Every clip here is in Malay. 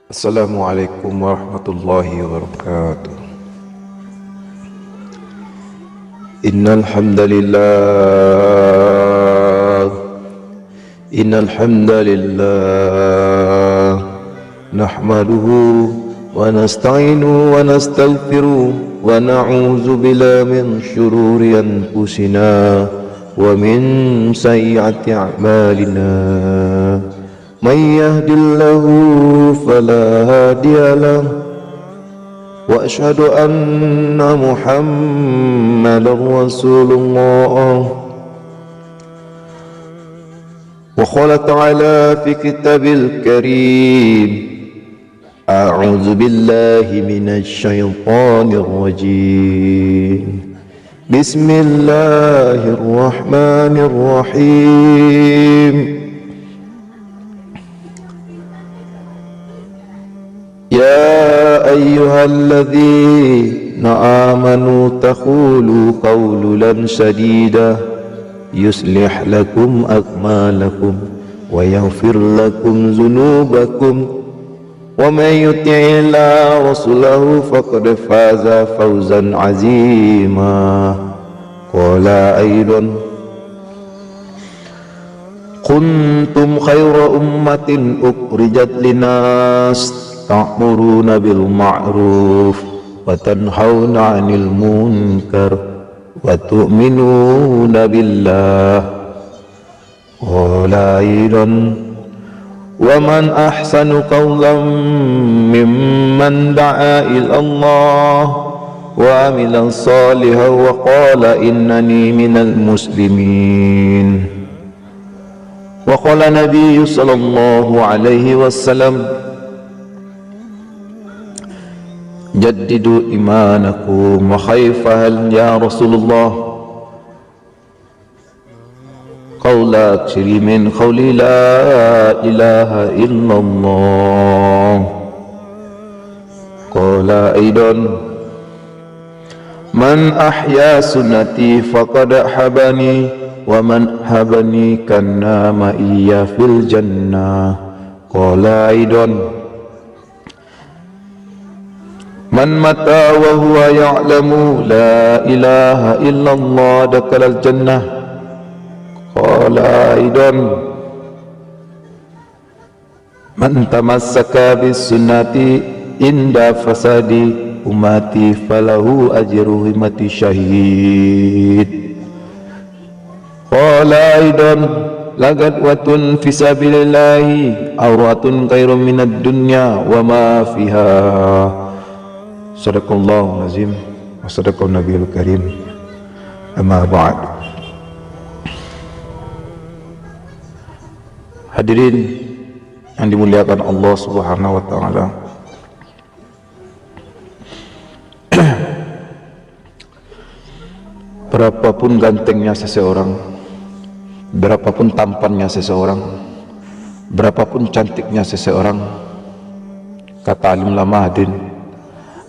Assalamualaikum warahmatullahi wabarakatuh. Innal hamdalillah nahmaduhu wa nasta'inuhu wa nastaghfiruh wa na'udzu billahi min shururi anfusina wa min sayyiati a'malina. Man yahdihillahu fala hadiyalah wa asyhadu anna Muhammadar Rasulullah. Wa qala ta'ala fi kitabil karim, a'udzu billahi minasy syaithanir rajim. Bismillahirrahmanirrahim. Ya ayyuhalladzina amanu taqulu qawlan sadida yuslih lakum a'malakum wa yaghfir lakum dzunubakum wa may yuti'illah rasulahu faqad faza fawzan 'azima. Qala aidan kuntum khayra ummatin ukhrijat linas ta'muruna bil ma'ruf wa tanhauna 'anil munkar wa tu'minuna billah. Qala aidan wa man ahsanu qawlan mimman da'a ila Allah wa amila salihan wa qala innani minal muslimin. Wa qala nabiyyu sallallahu alaihi wasallam jaddidu imanakum wa khayfahal ya Rasulullah. Qawla aksiri min qawli la ilaha illallah. Qala aidan man ahya sunnati faqad habani wa man habani kana ma'iyya fil jannah. Qala aidan man mata wa huwa ya'lamu la ilaha illallah dakalal jannah. Qala aidan man tamassaka bis sunnati inda fasadi umati falahu ajru himati syahid. Qala aidan lagad watun fi sabilillahi awratun khairum minad dunya wa ma fiha. Sadaqallahu azim wa sadaqal nabiyul karim. Amma ba'd. Hadirin yang dimuliakan Allah Subhanahu wa taala. Berapapun gantengnya seseorang, berapapun tampannya seseorang, berapapun cantiknya seseorang, kata alim lama hadirin,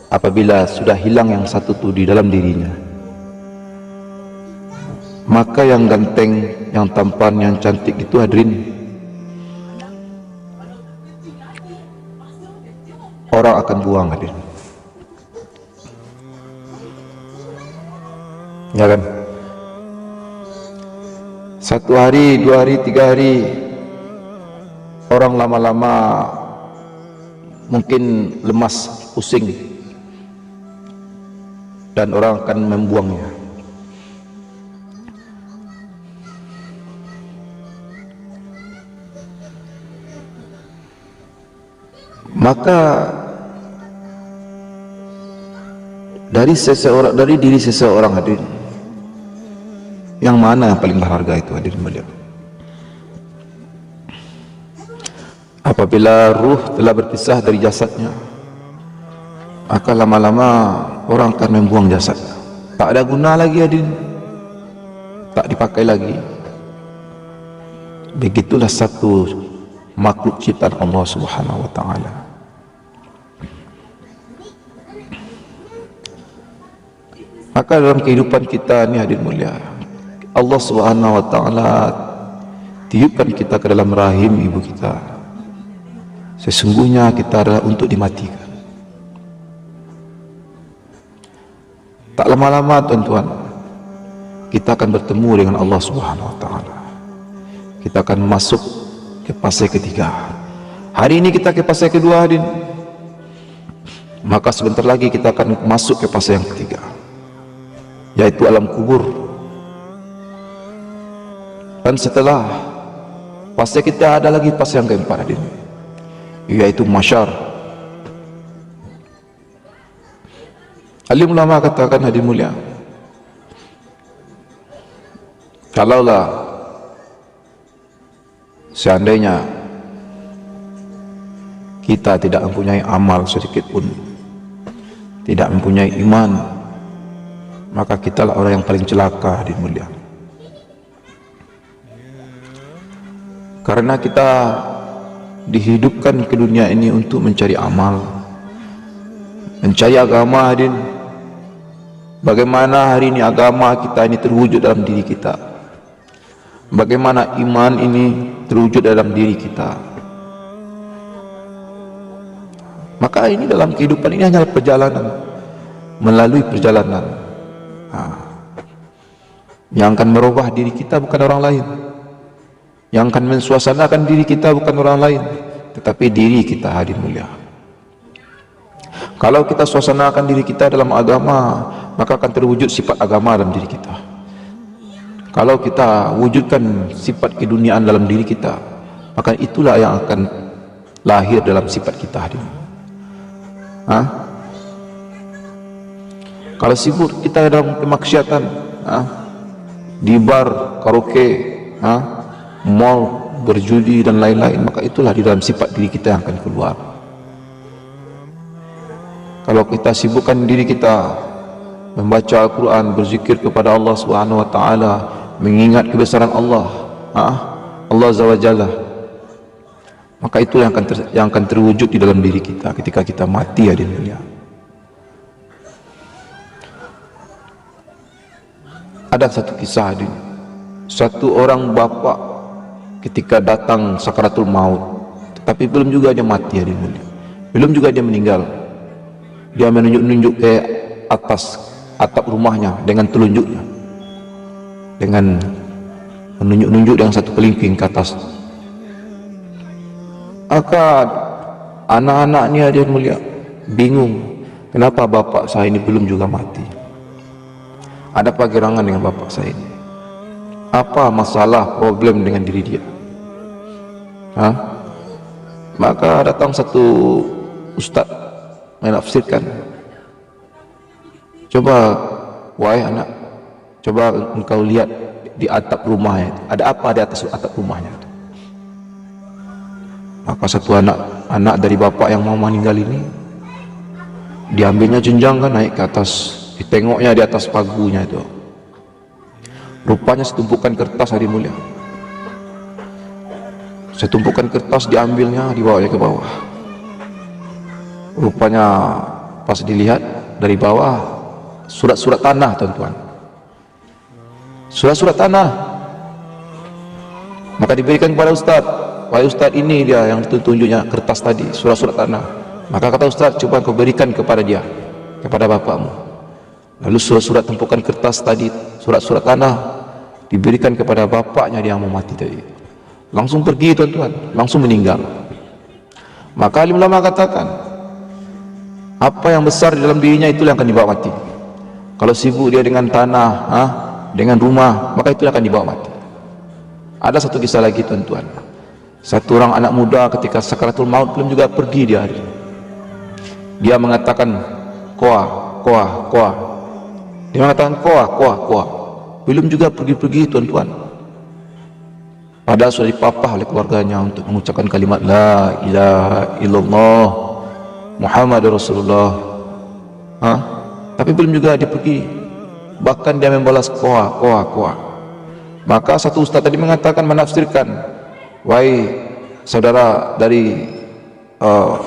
apabila sudah hilang yang satu itu di dalam dirinya, maka yang ganteng, yang tampan, yang cantik itu hadirin, orang akan buang hadirin. Ya kan? Satu hari, 2 hari, 3 hari, orang lama-lama mungkin lemas, pusing, dan orang akan membuangnya. Maka dari diri seseorang hadirin, yang mana yang paling berharga itu hadirin beliau? Apabila ruh telah berpisah dari jasadnya, maka lama-lama orang akan membuang jasad. Tak ada guna lagi hadirin, tak dipakai lagi. Begitulah satu makhluk ciptaan Allah Subhanahu wa taala. Maka dalam kehidupan kita ni hadirin mulia, Allah Subhanahu wa taala tiupkan kita ke dalam rahim ibu kita. Sesungguhnya kita adalah untuk dimatikan. Tak lama-lama tuan-tuan, kita akan bertemu dengan Allah Subhanahu wa taala. Kita akan masuk ke fase ketiga. Hari ini kita ke fase kedua, hadirin. Maka sebentar lagi kita akan masuk ke fase yang ketiga, yaitu alam kubur. Dan setelah fase kita ada lagi fase yang keempat, hadirin, yaitu mahsyar. Alim ulama katakan, hadirin mulia, kalaulah seandainya kita tidak mempunyai amal sedikit pun, tidak mempunyai iman, maka kitalah orang yang paling celaka, hadirin mulia. Karena kita dihidupkan ke dunia ini untuk mencari amal, mencari agama, hadirin. Bagaimana hari ini agama kita ini terwujud dalam diri kita? Bagaimana iman ini terwujud dalam diri kita? Maka ini dalam kehidupan ini hanyalah perjalanan, melalui perjalanan. Yang akan merubah diri kita bukan orang lain, yang akan mensuasanakan diri kita bukan orang lain, tetapi diri kita, hadirin mulia. Kalau kita suasanakan diri kita dalam agama, maka akan terwujud sifat agama dalam diri kita. Kalau kita wujudkan sifat keduniaan dalam diri kita, maka itulah yang akan lahir dalam sifat kita, hadirin. Kalau sibuk kita dalam kemaksiatan, di bar, karaoke, mall, berjudi dan lain-lain, maka itulah di dalam sifat diri kita yang akan keluar. Kalau kita sibukkan diri kita membaca Al-Quran, berzikir kepada Allah Subhanahu wa taala, mengingat kebesaran Allah, Allah Azza wa Jalla, maka itu yang akan terwujud di dalam diri kita ketika kita mati, hadirin mulia. Ada satu kisah, hadirin. Satu orang bapak ketika datang sakaratul maut, tetapi belum juga dia mati, hadirin mulia. Belum juga dia meninggal. Dia menunjuk-nunjuk ke atas atap rumahnya dengan telunjuknya, dengan menunjuk-nunjuk dengan satu kelingking ke atas. Maka anak-anaknya, dia mulia, bingung, kenapa bapak saya ini belum juga mati? Ada apa gerangan dengan bapak saya ini? Apa masalah, problem dengan diri dia? Maka datang satu ustaz menafsirkan, coba wahai anak, coba engkau lihat di atap rumahnya, ada apa di atas atap rumahnya. Maka satu anak dari bapak yang mau meninggal ini, diambilnya jenjang, kan, naik ke atas, ditengoknya di atas pagunya itu, rupanya setumpukan kertas, hadirin mulia. Setumpukan kertas diambilnya, dibawanya ke bawah. Rupanya pas dilihat dari bawah, surat-surat tanah, tuan-tuan, surat-surat tanah. Maka diberikan kepada ustaz, wahai ustaz, ini dia yang tunjuknya kertas tadi, surat-surat tanah. Maka kata ustaz, coba kau berikan kepada dia, kepada bapakmu. Lalu surat-surat tumpukan kertas tadi, surat-surat tanah, diberikan kepada bapaknya dia yang mau mati tadi. Langsung pergi, tuan-tuan, langsung meninggal. Maka alim ulama katakan, apa yang besar di dalam dirinya itulah yang akan dibawa mati. Kalau sibuk dia dengan tanah, dengan rumah, maka itulah akan dibawa mati. Ada satu kisah lagi, tuan-tuan. Satu orang anak muda ketika sakaratul maut belum juga pergi dia. Dia mengatakan koa. Dia mengatakan koa. Belum juga pergi-pergi, tuan-tuan. Padahal sudah dipapah oleh keluarganya untuk mengucapkan kalimat la ilaha illallah Muhammad Rasulullah, tapi belum juga dia pergi. Bahkan dia membalas koa. Maka satu ustaz tadi mengatakan, menafsirkan, wahai saudara dari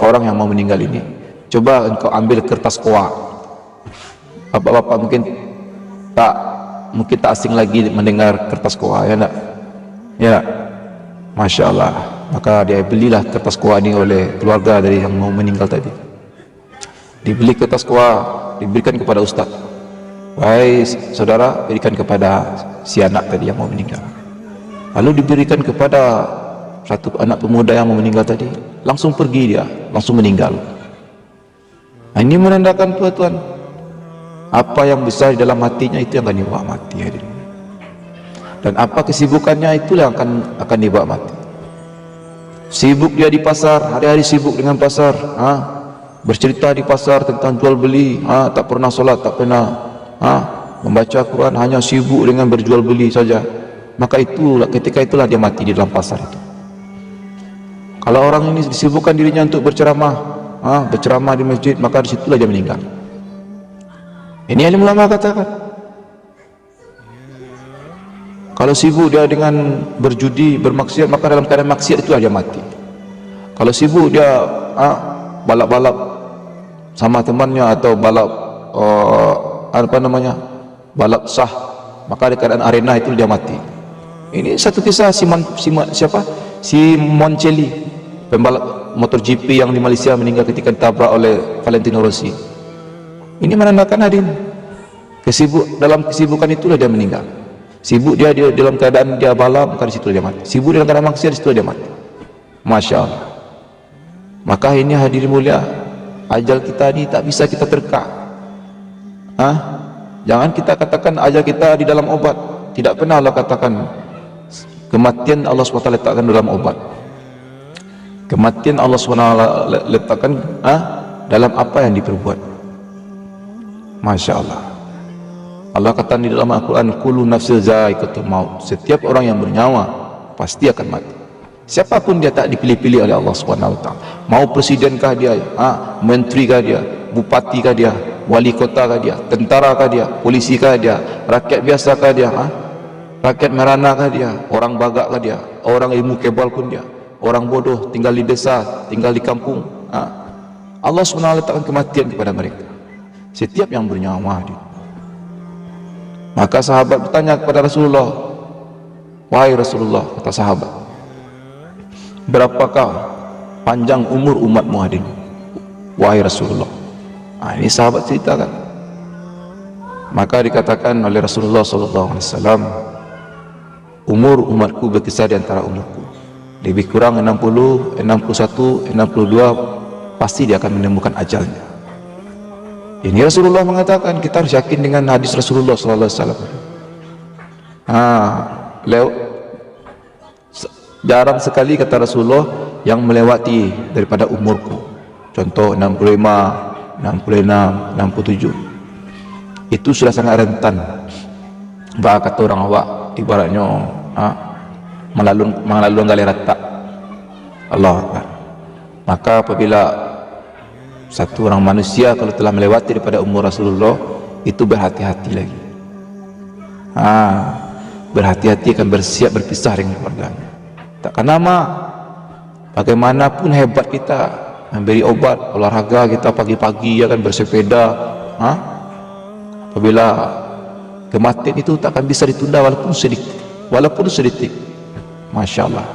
orang yang mau meninggal ini, coba engkau ambil kertas koa. Bapak-bapak mungkin tak asing lagi mendengar kertas koa, ya enggak? Ya, Masya Allah. Maka dia belilah kertas kuah ini oleh keluarga dari yang mau meninggal tadi. Dibeli kertas kuah, diberikan kepada ustaz. Wahai saudara, berikan kepada si anak tadi yang mau meninggal. Lalu diberikan kepada satu anak pemuda yang mau meninggal tadi. Langsung pergi dia, langsung meninggal. Nah, ini menandakan tuan-tuan, apa yang besar di dalam hatinya itu yang akan dibawa mati. Dan apa kesibukannya itulah yang akan dibawa mati. Sibuk dia di pasar, hari-hari sibuk dengan pasar, bercerita di pasar tentang jual beli, tak pernah solat, tak pernah membaca Quran, hanya sibuk dengan berjual beli saja. Maka ketika itulah dia mati di dalam pasar itu. Kalau orang ini disibukkan dirinya untuk berceramah, berceramah di masjid, maka disitulah dia meninggal. Ini alim ulama katakan. Kalau sibuk dia dengan berjudi, bermaksiat, maka dalam keadaan maksiat itulah dia mati. Kalau sibuk dia balap-balap sama temannya atau balap balap sah, maka di keadaan arena itu dia mati. Ini satu kisah si Moncelli, pembalap MotoGP yang di Malaysia meninggal ketika ditabrak oleh Valentino Rossi. Ini menandakan hadirin, dalam kesibukan itulah dia meninggal. Sibuk dia dalam keadaan dia balap, maka di situ dia mati. Sibuk dalam keadaan maksiat, di situ dia mati. Masya Allah. Maka ini hadirin mulia, ajal kita ini tak bisa kita terka. Jangan kita katakan ajal kita di dalam obat. Tidak pernah Allah katakan kematian Allah SWT letakkan dalam obat. Kematian Allah SWT letakkan dalam apa yang diperbuat. Masya Allah. Allah kata di dalam Al-Quran, kullu nafsin za'iqatul maut. Setiap orang yang bernyawa pasti akan mati. Siapapun dia tak dipilih-pilih oleh Allah SWT. Mau presidenkah dia, menterikah dia, bupatikah dia, wali kotakah dia, tenterakah dia, polisikah dia, rakyat biasakah dia, rakyat meranakah dia, orang bagakkah dia, orang ilmu kebal pun dia, orang bodoh tinggal di desa, tinggal di kampung, Allah SWT letakkan kematian kepada mereka. Setiap yang bernyawa dia. Maka sahabat bertanya kepada Rasulullah, wahai Rasulullah, kata sahabat, berapakah panjang umur umatmu hari ini, wahai Rasulullah? Ini sahabat ceritakan. Maka dikatakan oleh Rasulullah SAW, umur umatku berkisar di antara umurku, lebih kurang 60, 61, 62, pasti dia akan menemukan ajalnya. Ini Rasulullah mengatakan, kita harus yakin dengan hadis Rasulullah SAW. Jarang sekali kata Rasulullah yang melewati daripada umurku. Contoh 65, 66, 67. Itu sudah sangat rentan. Kata orang awak, ibaratnya melalui gali rata. Allah Akbar. Maka apabila satu orang manusia kalau telah melewati daripada umur Rasulullah, itu berhati-hati lagi. Berhati-hati akan bersiap berpisah dengan keluarganya. Takkan nama bagaimanapun hebat kita memberi obat, olahraga kita pagi-pagi akan bersepeda, apabila kematian itu tak akan bisa ditunda walaupun sedikit. Masya Allah.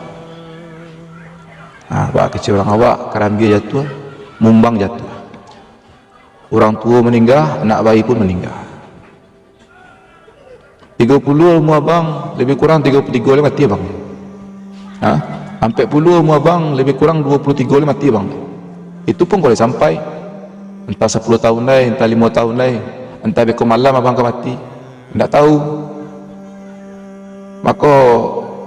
Pak kecil orang awak, karambia jatuh, mumbang jatuh, orang tua meninggal, anak bayi pun meninggal. 30 umur abang, lebih kurang 33 mati abang. Sampai 10 umur abang, lebih kurang 23 mati abang. Itu pun boleh sampai entah 10 tahun lain, entah 5 tahun lain, entah bekom malam abang akan mati, tidak tahu. Maka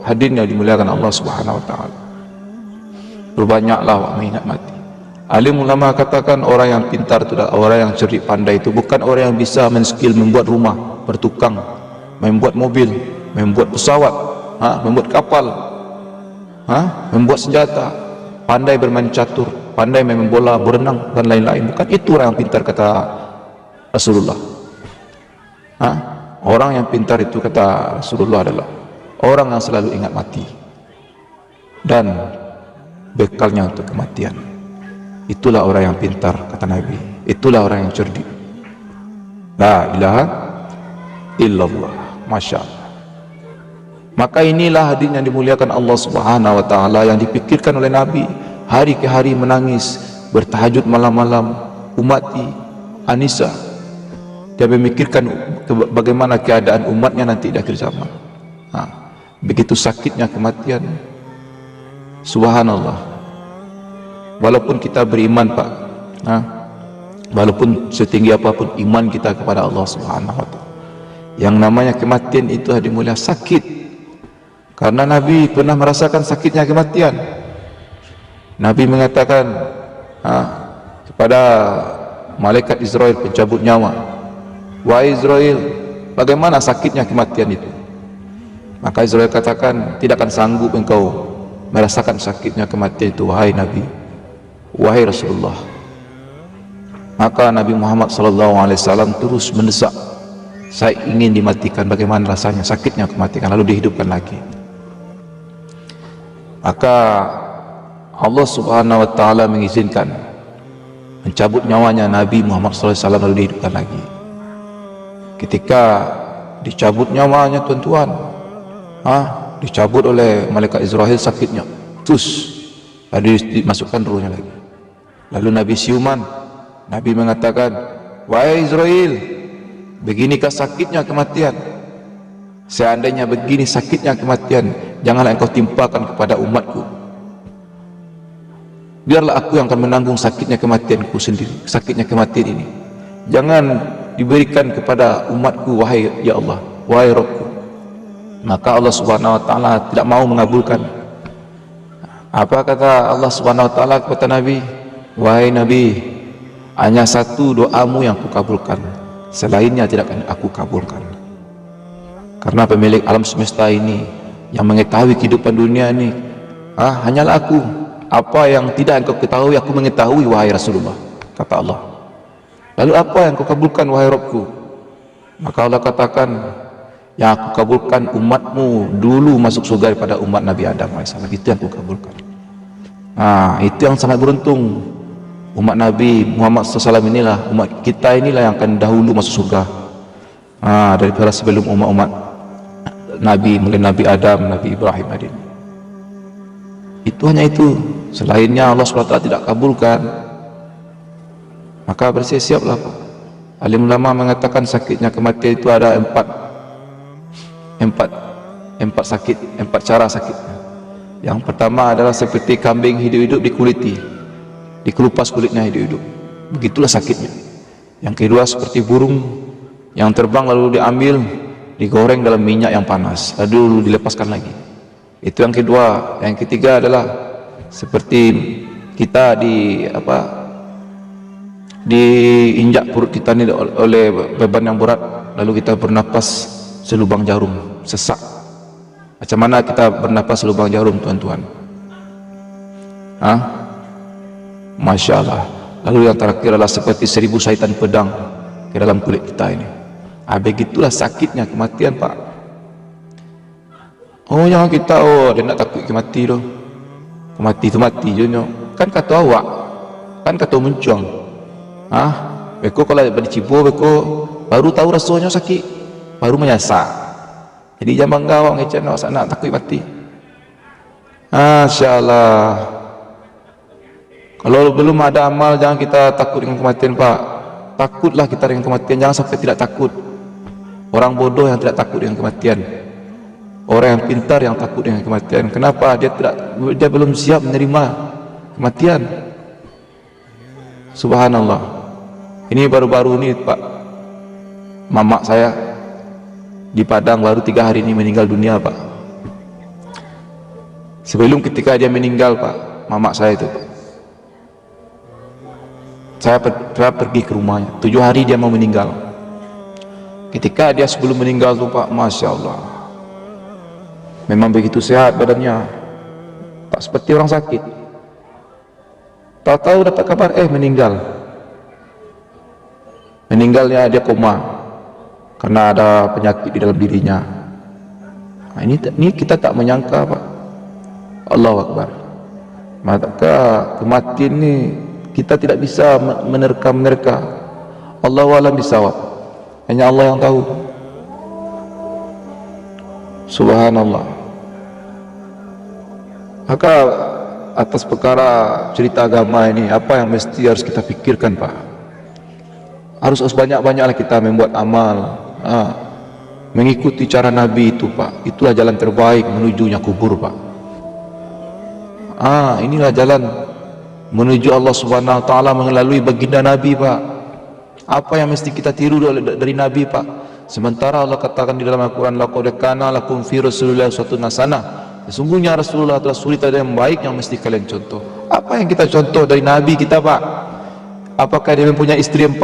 hadirin yang dimuliakan Allah Subhanahu Wa Taala, berbanyaklah awak mengingat mati. Alim ulama katakan orang yang pintar itu adalah orang yang cerdik pandai, itu bukan orang yang bisa men-skill membuat rumah, bertukang, membuat mobil, membuat pesawat, membuat kapal, membuat senjata, pandai bermain catur, pandai main bola, berenang dan lain-lain. Bukan itu orang yang pintar kata Rasulullah. Orang yang pintar itu kata Rasulullah adalah orang yang selalu ingat mati dan bekalnya untuk kematian. Itulah orang yang pintar kata Nabi. Itulah orang yang cerdik. La ilaha illallah. Masya Allah. Maka inilah hadirin yang dimuliakan Allah Subhanahu wa taala, yang dipikirkan oleh Nabi, hari ke hari menangis, bertahajud malam-malam, umati Anisa. Dia memikirkan bagaimana keadaan umatnya nanti di akhir zaman. Begitu sakitnya kematian. Subhanallah. Walaupun kita beriman Pak, walaupun setinggi apapun iman kita kepada Allah Subhanahu wa taala, yang namanya kematian itu hadirin mulia sakit. Karena Nabi pernah merasakan sakitnya kematian. Nabi mengatakan kepada malaikat Israel, pencabut nyawa, "Wahai Israel, bagaimana sakitnya kematian itu?" Maka Israel katakan, "Tidak akan sanggup engkau merasakan sakitnya kematian itu, wahai Nabi, wahai Rasulullah." Maka Nabi Muhammad SAW terus mendesak, "Saya ingin dimatikan, bagaimana rasanya sakitnya kematian?" Lalu dihidupkan lagi. Maka Allah Subhanahu wa taala mengizinkan mencabut nyawanya Nabi Muhammad SAW, lalu dihidupkan lagi. Ketika dicabut nyawanya tuan-tuan, dicabut oleh malaikat Israel sakitnya, terus lalu dimasukkan ruhnya lagi. Lalu Nabi siuman, Nabi mengatakan, "Wahai Israel, beginikah sakitnya kematian? Seandainya begini sakitnya kematian, janganlah engkau timpakan kepada umatku. Biarlah aku yang akan menanggung sakitnya kematianku sendiri, sakitnya kematian ini. Jangan diberikan kepada umatku, wahai ya Allah, wahai Rabbku." Maka Allah Subhanahu wa taala tidak mau mengabulkan. Apa kata Allah Subhanahu wa taala kepada Nabi? "Wahai Nabi, hanya satu doamu yang aku kabulkan, selainnya tidak akan aku kabulkan. Karena pemilik alam semesta ini, yang mengetahui kehidupan dunia ini, hanyalah aku. Apa yang tidak engkau ketahui, aku mengetahui, wahai Rasulullah," kata Allah. "Lalu apa yang kau kabulkan, wahai Rabbku?" Maka Allah katakan, "Yang aku kabulkan umatmu dulu masuk surga daripada umat Nabi Adam AS. Itu yang aku kabulkan." Itu yang sangat beruntung. Umat Nabi Muhammad SAW inilah, umat kita inilah yang akan dahulu masuk surga daripada sebelum umat-umat Nabi, mulai Nabi Adam, Nabi Ibrahim tadi. Itu hanya itu, selainnya Allah SWT tidak kabulkan. Maka bersiap-siaplah Pak. Alim ulama mengatakan sakitnya kematian itu ada empat sakit, empat cara sakitnya. Yang pertama adalah seperti kambing hidup-hidup dikuliti, dikelupas kulitnya hidup-hidup, begitulah sakitnya. Yang kedua seperti burung yang terbang lalu diambil, digoreng dalam minyak yang panas, lalu dilepaskan lagi. Itu yang kedua. Yang ketiga adalah seperti kita diinjak perut kita ini oleh beban yang berat, lalu kita bernapas selubang jarum, sesak. Macam mana kita bernapas selubang jarum tuan-tuan? Masya Allah. Lalu yang terakhir adalah seperti 1000 syaitan pedang ke dalam kulit kita ini. Begitulah sakitnya kematian Pak. Jangan kita dia nak takut kemati tu. Kemati tu mati je nyo. Kan kata awak, kan kata mencuang. Beko kalau dicibur beko baru tahu rasanya sakit, baru menyasak. Jadi jangan bangga awak ngecen awak nak takut mati. Masya Allah. Kalau belum ada amal, jangan kita takut dengan kematian Pak. Takutlah kita dengan kematian, jangan sampai tidak takut. Orang bodoh yang tidak takut dengan kematian, orang yang pintar yang takut dengan kematian. Kenapa? Dia belum siap menerima kematian. Subhanallah. Ini baru-baru ini Pak, mamak saya di Padang baru 3 hari ini meninggal dunia Pak. Sebelum ketika dia meninggal Pak, mamak saya itu Pak, saya pergi ke rumahnya. 7 hari dia mau meninggal. Ketika dia sebelum meninggal tuh Pak, Masya Allah, memang begitu sehat badannya, tak seperti orang sakit. Tahu-tahu dapat kabar meninggal. Meninggalnya dia koma karena ada penyakit di dalam dirinya. Ini kita tak menyangka Pak. Allahu Akbar. Maka kematian ini kita tidak bisa menerka-menerka. Allahu a'lam bishawab. Hanya Allah yang tahu. Subhanallah. Maka atas perkara cerita agama ini, apa yang mesti harus kita pikirkan, Pak? Harus banyak-banyaklah kita membuat amal, mengikuti cara Nabi itu, Pak. Itulah jalan terbaik menujunya kubur, Pak. Inilah jalan menuju Allah Subhanahu wa taala melalui baginda Nabi, Pak. Apa yang mesti kita tiru dari Nabi, Pak? Sementara Allah katakan di dalam Al-Quran, laqad kana lakum fi Rasulillahi uswatun hasanah. Sesungguhnya Rasulullah adalah suri yang baik yang mesti kalian contoh. Apa yang kita contoh dari Nabi kita, Pak? Apakah dia mempunyai istri 4?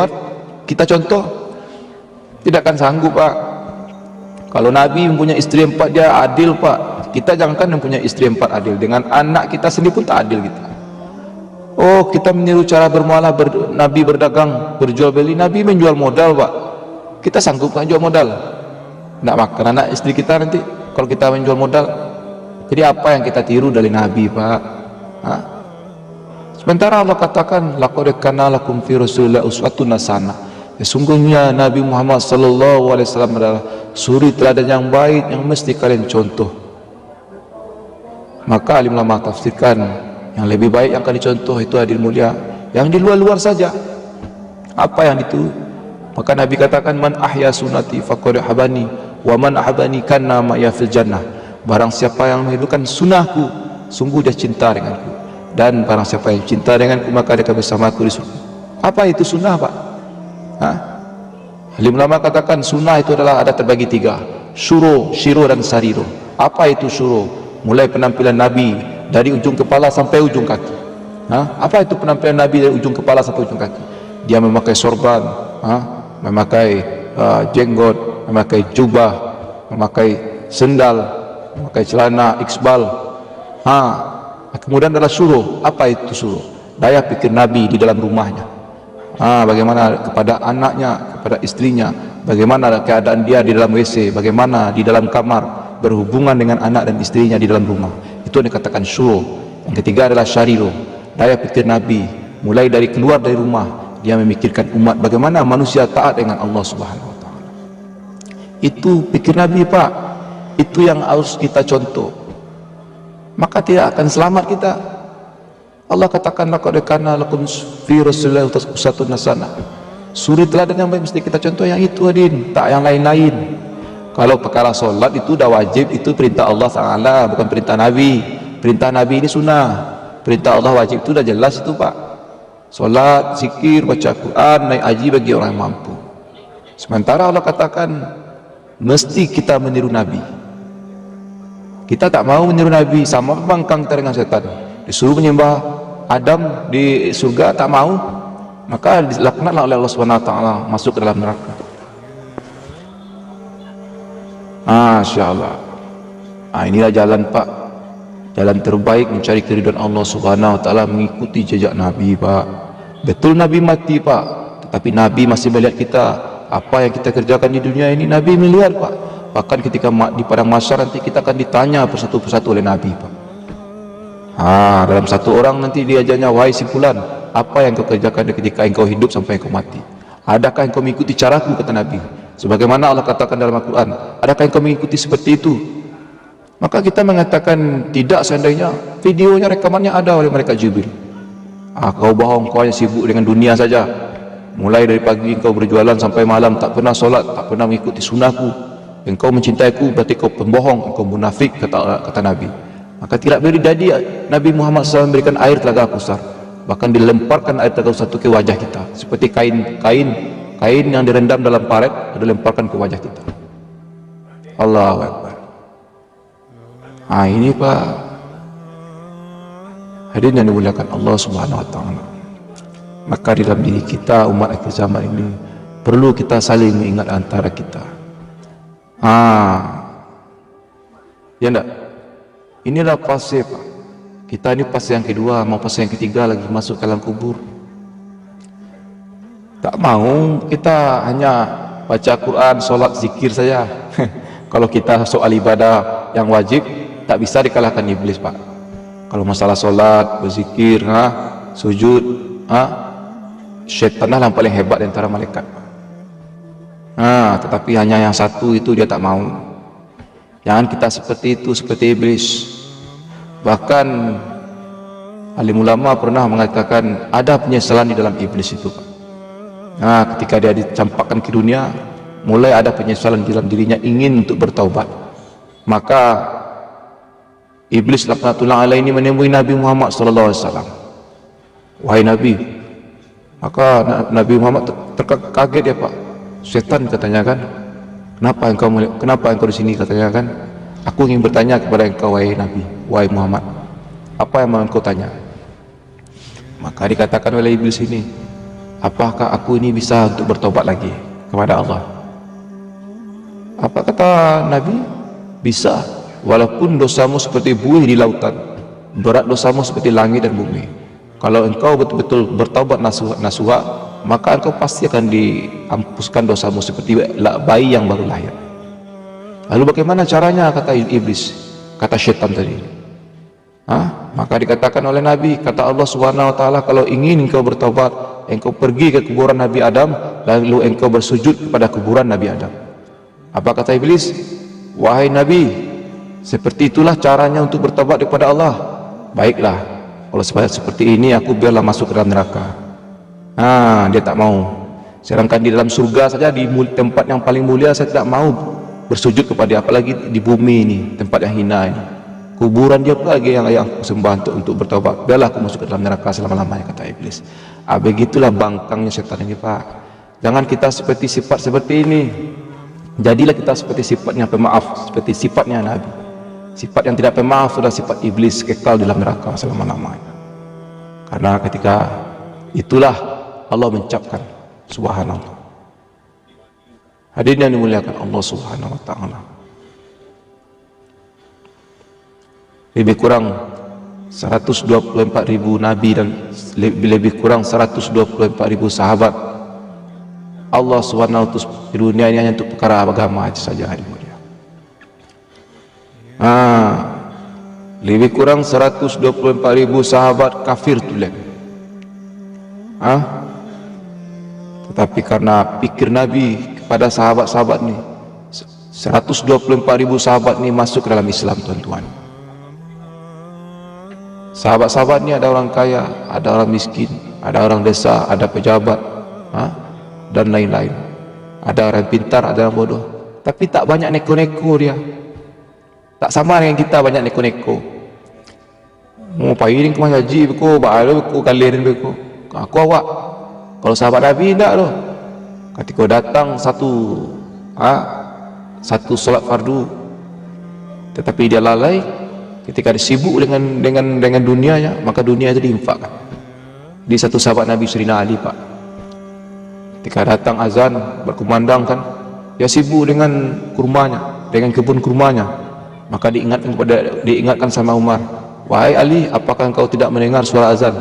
Kita contoh? Tidak akan sanggup, Pak. Kalau Nabi mempunyai istri 4, dia adil, Pak. Kita jangankan mempunyai istri 4 adil, dengan anak kita sendiri pun tak adil kita. Oh, kita meniru cara bermuamalah Nabi berdagang, berjual beli. Nabi menjual modal, Pak. Kita sanggup kan jual modal? Tidak makan anak istri kita nanti kalau kita menjual modal. Jadi apa yang kita tiru dari Nabi, Pak? Sementara Allah katakan, laqad kana lakum fi Rasulillahi uswatun hasanah. Sesungguhnya Nabi Muhammad sallallahu alaihi wasallam adalah suri teladan yang baik yang mesti kalian contoh. Maka alim ulama tafsirkan, yang lebih baik yang kalian contoh itu adil mulia, yang di luar-luar saja. Apa yang itu? Maka Nabi katakan, man ahya sunnati faqad habani wa man ahabani kana ma'ya fil jannah. Barang siapa yang menghidupkan sunnahku, sungguh dia cinta denganku, dan barang siapa yang cinta denganku, maka dia akan bersamaku di surga. Apa itu sunnah, Pak? Alim ulama katakan sunnah itu adalah ada terbagi 3, syuro, syiro, dan sariro. Apa itu syuro? Mulai penampilan Nabi dari ujung kepala sampai ujung kaki. Apa itu penampilan Nabi dari ujung kepala sampai ujung kaki? Dia memakai sorban, memakai jenggot, memakai jubah, memakai sendal, memakai celana iksbal. Kemudian adalah suruh. Apa itu suruh? Daya pikir Nabi di dalam rumahnya. Bagaimana kepada anaknya, kepada istrinya, bagaimana keadaan dia di dalam WC, bagaimana di dalam kamar, berhubungan dengan anak dan istrinya di dalam rumah. Itu yang dikatakan suruh. Yang ketiga adalah syariro, daya pikir Nabi. Mulai dari keluar dari rumah, dia memikirkan umat, bagaimana manusia taat dengan Allah Subhanahu wa taala. Itu pikir Nabi, Pak. Itu yang harus kita contoh. Maka tidak akan selamat kita. Allah katakan, laqad kana lakum fi Rasulillahi uswatun hasanah. Suri teladan yang baik mesti kita contoh yang itu, Adin, tak yang lain-lain. Kalau perkara solat itu dah wajib, itu perintah Allah Ta'ala, bukan perintah Nabi. Perintah Nabi ini sunnah, perintah Allah wajib itu dah jelas itu, Pak. Solat, zikir, baca Quran, naik haji bagi orang yang mampu. Sementara Allah katakan mesti kita meniru Nabi. Kita tak mau meniru Nabi, sama bangkang kita dengan setan. Disuruh menyembah Adam di surga, tak mau, maka dilaknatlah oleh Allah Subhanahu wa taala, masuk ke dalam neraka. Masya Allah. Inilah jalan, Pak, jalan terbaik mencari keridhaan Allah Subhanahu wa taala, mengikuti jejak Nabi, Pak. Betul Nabi mati, Pak, tetapi Nabi masih melihat kita. Apa yang kita kerjakan di dunia ini Nabi melihat, Pak. Bahkan ketika di padang mahsyar nanti kita akan ditanya persatu-persatu oleh Nabi, Pak. Dalam satu orang nanti diajarnya, wahai si fulan, apa yang kau kerjakan ketika engkau hidup sampai engkau mati? Adakah engkau mengikuti caraku, kata Nabi? Sebagaimana Allah katakan dalam Al-Quran, adakah engkau mengikuti seperti itu? Maka kita mengatakan tidak, seandainya videonya, rekamannya ada oleh malaikat Jibril. Kau bohong, kau hanya sibuk dengan dunia saja. Mulai dari pagi engkau berjualan sampai malam, tak pernah solat, tak pernah mengikuti sunnahku. Engkau mencintaiku, berarti kau pembohong, engkau munafik, kata Nabi. Maka tidak boleh jadi Nabi Muhammad SAW memberikan air telaga Kausar, bahkan dilemparkan air telaga Kausar itu ke wajah kita, seperti kain yang direndam dalam paret, dilemparkan ke wajah kita. Allahu Akbar. Ini, Pak, hadirin yang dimuliakan Allah Subhanahu wa taala. Maka di dalam diri kita, umat akhir zaman ini, perlu kita saling mengingat antara kita. Ya enggak? Inilah fase, Pak. Kita ini fase yang kedua, mau fase yang ketiga lagi, masuk ke dalam kubur. Tak mau kita hanya baca Quran, solat, zikir saja. Kalau kita soal ibadah yang wajib, tak bisa dikalahkan iblis, Pak. Kalau masalah solat, berzikir, sujud, syaitanlah yang paling hebat di antara malaikat. Tetapi hanya yang satu itu dia tak mau. Jangan kita seperti itu, seperti iblis. Bahkan alim ulama pernah mengatakan ada penyesalan di dalam iblis itu, Pak. Nah, ketika dia dicampakkan ke dunia, mulai ada penyesalan di dalam dirinya, ingin untuk bertaubat. Maka iblis laknatullah alaihi ini menemui Nabi Muhammad sallallahu alaihi wasallam. Wahai Nabi, maka Nabi Muhammad terkaget ya, Pak. Setan katanya kan, kenapa engkau di sini, katanya kan. Aku ingin bertanya kepada engkau, wahai Nabi, wahai Muhammad, apa yang mau engkau tanya? Maka dikatakan oleh iblis ini, apakah aku ini bisa untuk bertobat lagi kepada Allah? Apa kata Nabi? Bisa, walaupun dosamu seperti buih di lautan, berat dosamu seperti langit dan bumi. Kalau engkau betul-betul bertaubat nasuha, maka engkau pasti akan diampuskan dosamu seperti bayi yang baru lahir. Lalu bagaimana caranya, kata iblis, kata syaitan tadi? Maka dikatakan oleh Nabi, kata Allah Subhanahu wa taala, kalau ingin engkau bertaubat, engkau pergi ke kuburan Nabi Adam, lalu engkau bersujud kepada kuburan Nabi Adam. Apa kata iblis? Wahai Nabi, seperti itulah caranya untuk bertaubat kepada Allah. Baiklah, kalau seperti ini aku biarlah masuk ke dalam neraka. Dia tak mau. Sedangkan di dalam surga saja, di tempat yang paling mulia, saya tidak mau bersujud kepada, apalagi di bumi ini, tempat yang hina ini. Kuburan dia pula lagi yang aku sembah untuk bertaubat. Biarlah aku masuk ke dalam neraka selama-lamanya, kata iblis. Begitulah bangkangnya setan ini, Pak. Jangan kita sifat seperti ini. Jadilah kita seperti sifatnya pemaaf, seperti sifatnya Nabi. Sifat yang tidak pemaaf sudah sifat iblis, kekal dalam neraka selama-lamanya. Karena ketika itulah Allah mencapkan, subhanallah. Hadirin yang dimuliakan Allah Subhanahu wa taala. Lebih kurang 124.000 nabi dan lebih kurang 124.000 sahabat Allah Subhanahu di dunia ini hanya untuk perkara agama saja. Lebih kurang 124.000 sahabat kafir tulen. Tetapi karena pikir Nabi kepada sahabat-sahabat ini, 124.000 sahabat ini masuk ke dalam Islam, tuan-tuan. Sahabat-sahabat ini ada orang kaya, ada orang miskin, ada orang desa, ada pejabat, dan lain-lain. Ada orang pintar, ada orang bodoh. Tapi tak banyak neko-neko dia. Tak sama dengan kita banyak neko-neko. Mau pairing ke Mas Haji beko, baalo beko, kalian beko. Aku awak. Kalau sahabat Nabi tidak loh. Ketika datang satu solat fardu, tetapi dia lalai, ketika dia sibuk dengan dunianya, maka dunia itu diinfakkan. Di satu sahabat Nabi Sayyidina Ali, Pak, ketika datang azan berkumandangkan, dia sibuk dengan kurmanya, dengan kebun kurmanya. Maka diingatkan sama Umar, wahai Ali, apakah engkau tidak mendengar suara azan?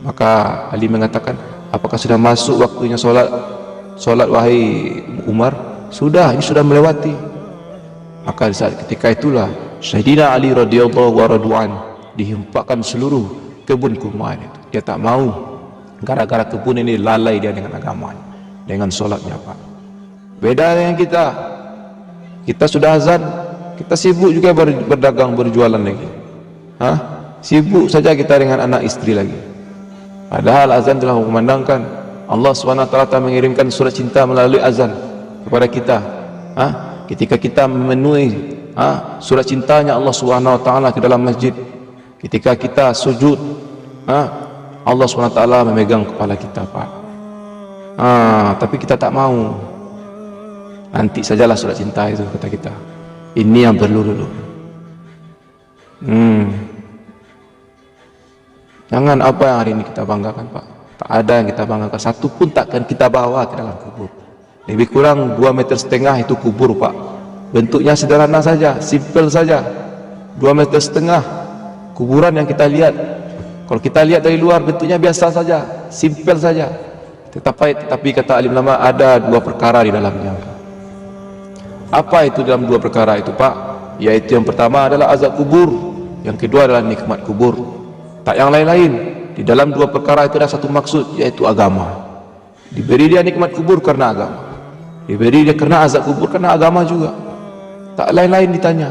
Maka Ali mengatakan, apakah sudah masuk waktunya solat wahai Umar? Sudah, ini sudah melewati. Maka di saat ketika itulah Sayyidina Ali radhiyallahu anhu dihempakkan seluruh kebun kurma itu. Dia tak mau, gara-gara kebun ini lalai dia dengan agamanya, dengan solatnya, Pak. Beda dengan kita. Kita sudah azan, kita sibuk juga berdagang, berjualan lagi. Sibuk saja kita dengan anak istri lagi. Padahal azan telah memandangkan, Allah SWT telah mengirimkan surat cinta melalui azan kepada kita. Ketika kita memenuhi surat cintanya Allah SWT ke dalam masjid, ketika kita sujud, Allah SWT memegang kepala kita, Pak. Tapi kita tak mau. Nanti sajalah surat cinta itu, kata kita. Ini yang perlu dulu. Jangan apa yang hari ini kita banggakan, Pak. Tak ada yang kita banggakan. Satu pun takkan kita bawa ke dalam kubur. Lebih kurang 2,5 meter itu kubur, Pak. Bentuknya sederhana saja, simple saja. 2,5 meter kuburan yang kita lihat. Kalau kita lihat dari luar, bentuknya biasa saja, simple saja. Tetapi kata alim ulama, ada 2 perkara di dalamnya. Apa itu dalam 2 perkara itu, Pak? Yaitu yang pertama adalah azab kubur, yang kedua adalah nikmat kubur. Tak yang lain-lain. Di dalam 2 perkara itu ada satu maksud, yaitu agama. Diberi dia nikmat kubur karena agama, diberi dia karena azab kubur karena agama juga. Tak lain-lain ditanya.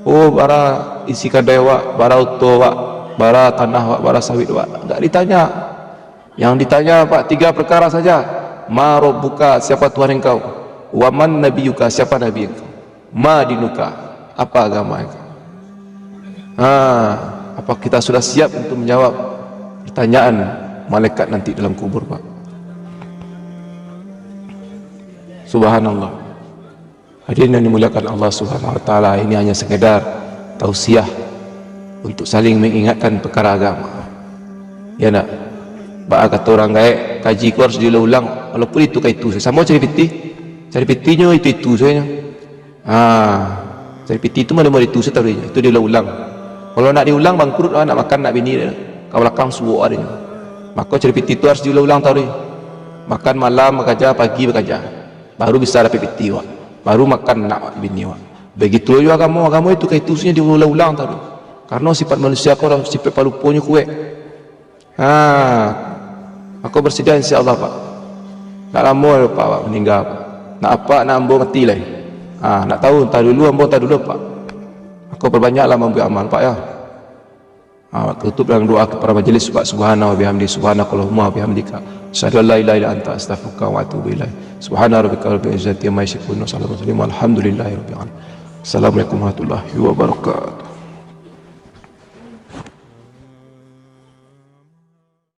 Oh, bara isi kadai wak, bara auto wak, bara tanah wak, bara sawit wak. Tak ditanya. Yang ditanya Pak 3 perkara saja. Ma rabbuka, siapa Tuhan engkau? Wa man nabiyuka, siapa nabi engkau? Ma dinuka, apa agama engkau? Apa kita sudah siap untuk menjawab pertanyaan malaikat nanti dalam kubur, Pak? Subhanallah. Hadirin yang dimuliakan Allah Subhanahu wa taala, ini hanya sekedar tausiah untuk saling mengingatkan perkara agama. Ya nak? Ba kata orang gaib, kaji ku harus diulang, walaupun itu sama cari pitinya itu saja. Cari piti itu mana mau itu tahu dia, itu diulang. Kalau nak diulang bangkrut, nak makan nak bini dia, kau belakang subuh adanya. Maka cari piti itu harus diulang tahu dia. Makan malam bekerja, pagi bekerja, baru bisa dapat piti wak. Baru makan nak bini wak. Begitu juga agama itu kaitusnya diulang-ulang tahu. Karena sifat manusia kau orang sifat palupunya kuat. Aku bersedia insya-Allah, Pak. Tak lama Pak meninggal. Nak apa nak ambo mati lah. Nak tahu entar dulu ambo entar dulu, Pak. Aku perbanyaklah ambo amal, Pak ya. Tutup dengan doa kepada majelis, Pak. Subhanahu wa bihamdi, subhanakallahumma wa bihamdika, asyhadu an la ilaha illa anta, astaghfiruka wa atubu ilaik. Subhana rabbika rabbil izzati amma yasifun wa salamun alal mursalin walhamdulillahi rabbil alamin. Assalamualaikum warahmatullahi wabarakatuh.